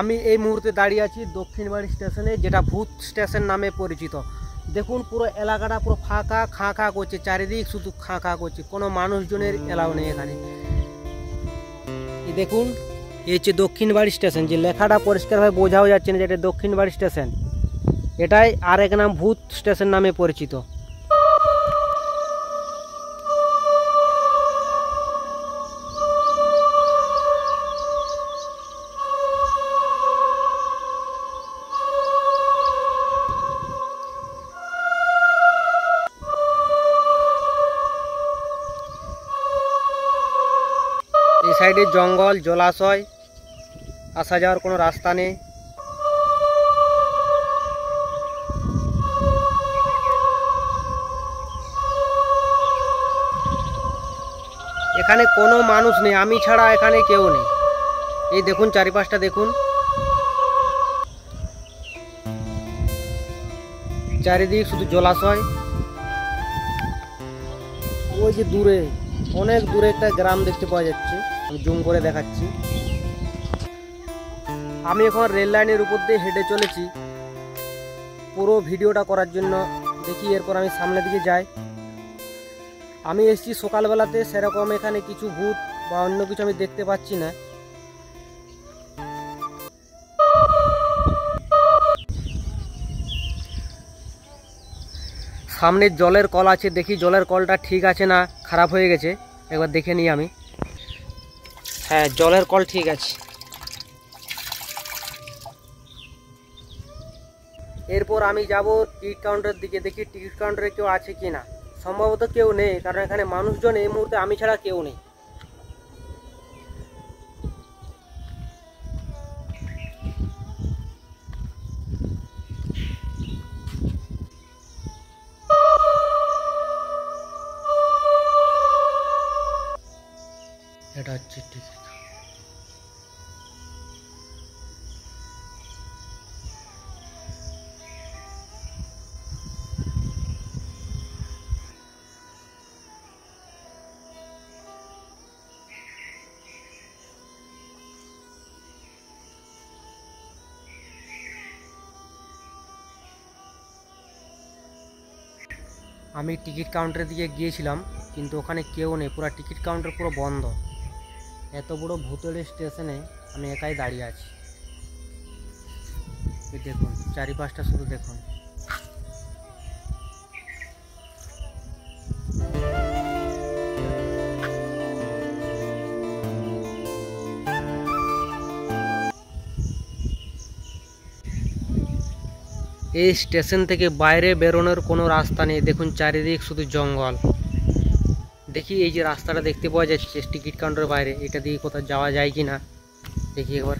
আমি এই মুহূর্তে দাঁড়িয়ে আছি দক্ষিণবাড়ি স্টেশনে, যেটা ভূত স্টেশন নামে পরিচিত। দেখুন পুরো এলাকাটা পুরো ফাঁকা, খাঁ খাঁ করছে, চারিদিক শুধু খাঁ খাঁ করছে, কোনো মানুষজনের এলাও নেই এখানে। এই দেখুন, এই হচ্ছে দক্ষিণবাড়ি স্টেশন। যে লেখাটা পরিষ্কারভাবে বোঝাও যাচ্ছে না যে এটা দক্ষিণবাড়ি স্টেশন, এটাই আরেক নাম ভূত স্টেশন নামে পরিচিত। এই সাইডে জঙ্গল, জলাশয়, আসা যাওয়ার কোনো রাস্তা নেই। এখানে কোনো মানুষ নেই, আমি ছাড়া এখানে কেউ নেই। এই দেখুন চারিপাশটা দেখুন, চারিদিক শুধু জলাশয়। ওই যে দূরে, অনেক দূরে একটা গ্রাম দেখতে পাওয়া যাচ্ছে, আমি জুম করে দেখাচ্ছি। আমি এখন রেল লাইনের উপর দিয়ে হেঁটে চলেছি পুরো ভিডিওটা করার জন্য। দেখি এরপর আমি সামনের দিকে যাই। আমি এসেছি সকালবেলাতে, সেরকম এখানে কিছু ভূত বা অন্য কিছু আমি দেখতে পাচ্ছি না। সামনে জলের কল আছে, দেখি জলের কলটা ঠিক আছে না খারাপ হয়ে গেছে, একবার দেখে নিই আমি। হ্যাঁ, জলের কল ঠিক আছে। এরপর আমি যাব টিকিট কাউন্টারের দিকে, দেখি টিকিট কাউন্টারে কেউ আছে কি না। সম্ভবত কেউ নেই, কারণ এখানে মানুষজন এই মুহূর্তে আমি ছাড়া কেউ নেই। এটা হচ্ছে টিকিট। আমি টিকিট কাউন্টারের দিকে গিয়েছিলাম, কিন্তু ওখানে কেউ নেই, পুরো টিকিট কাউন্টার পুরো বন্ধ। এত বড় ভূতের স্টেশনে আমি একাই দাঁড়িয়ে আছি। দেখুন চারিপাশটা শুধু দেখুন। এই স্টেশন থেকে বাইরে বেরোনোর কোনো রাস্তা নেই। দেখুন চারিদিক শুধু জঙ্গল। দেখি এই যে রাস্তাটা দেখতে পাওয়া যাচ্ছে টিকিট কাউন্টারের বাইরে, এটা দিয়ে কোথাও যাওয়া যায় কি না দেখি একবার।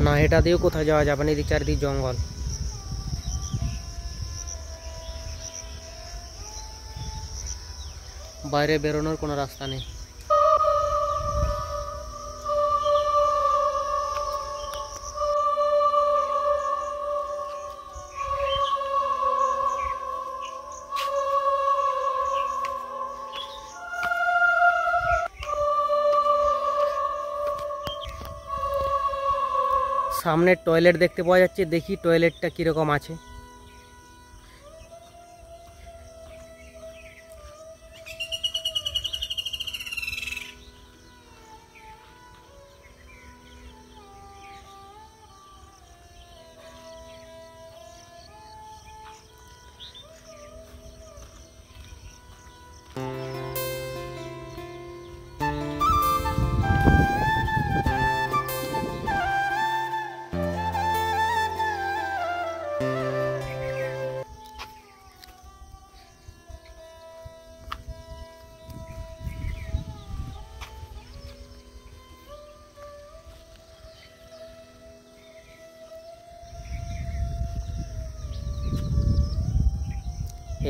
না, এটা দিয়েও কোথাও যাওয়া যাবে না, এদিকে চারিদিক জঙ্গল। বাইরে বেরোনোর কোনো রাস্তা নেই। সামনে টয়লেট দেখতে পাওয়া যাচ্ছে, দেখি টয়লেটটা কিরকম আছে।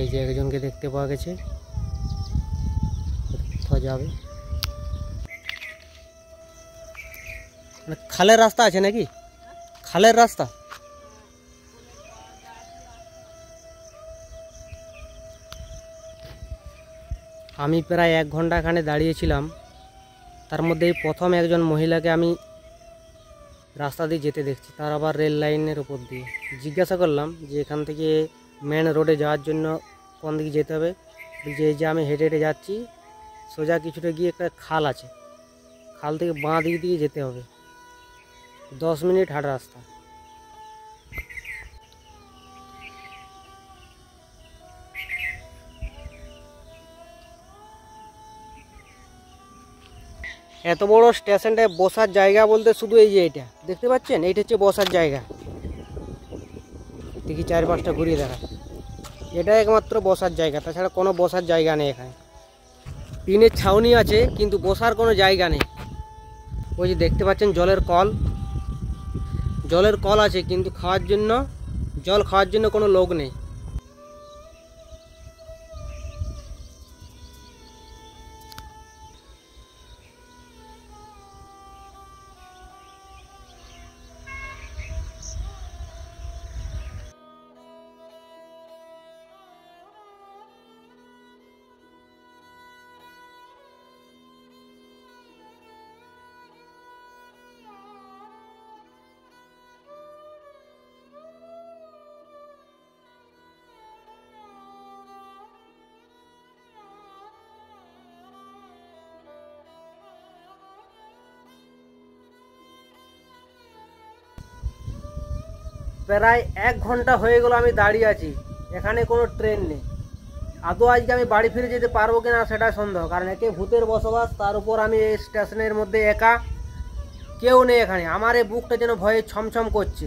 এই যে একজনকে দেখতে পাওয়া গেছে, কোথাও যাবে। খালের রাস্তা আছে নাকি? খালের রাস্তা। আমি প্রায় 1 ঘন্টা এখানে দাঁড়িয়েছিলাম। তার মধ্যে এই প্রথম একজন মহিলাকে আমি রাস্তা দিয়ে যেতে দেখছি, তার আবার রেল লাইনের উপর দিয়ে। জিজ্ঞাসা করলাম যে এখান থেকে মেন রোডে যাওয়ার জন্য কোন দিকে যেতে হবে। বলছে এই যে আমি হেঁটে হেঁটে যাচ্ছি, সোজা কিছুটা গিয়ে একটা খাল আছে, খাল থেকে বাঁ দিক দিয়ে যেতে হবে, 10 মিনিট হাঁটা রাস্তা। এত বড় স্টেশনটায় বসার জায়গা বলতে শুধু এই যে এটা দেখতে পাচ্ছেন, এইটা হচ্ছে বসার জায়গা। দেখি 4-5টা ঘুরিয়ে দেখা, এটা একমাত্র বসার জায়গা, তাছাড়া কোনো বসার জায়গা নেই এখানে। টিনের ছাউনি আছে কিন্তু বসার কোনো জায়গা নেই। ওই যে দেখতে পাচ্ছেন জলের কল আছে, কিন্তু জল খাওয়ার জন্য কোনো লোক নেই। প্রায় 1 ঘন্টা হয়ে গেল আমি দাঁড়িয়ে আছি, এখানে কোনো ট্রেন নেই। আদৌ আজকে আমি বাড়ি ফিরে যেতে পারবো কিনা সেটা সন্দেহ, কারণ একে ভূতের বসবাস, তার উপর আমি এই স্টেশনের মধ্যে একা, কেউ নেই এখানে। আমার এই বুকটা যেন ভয়ে ছমছম করছে।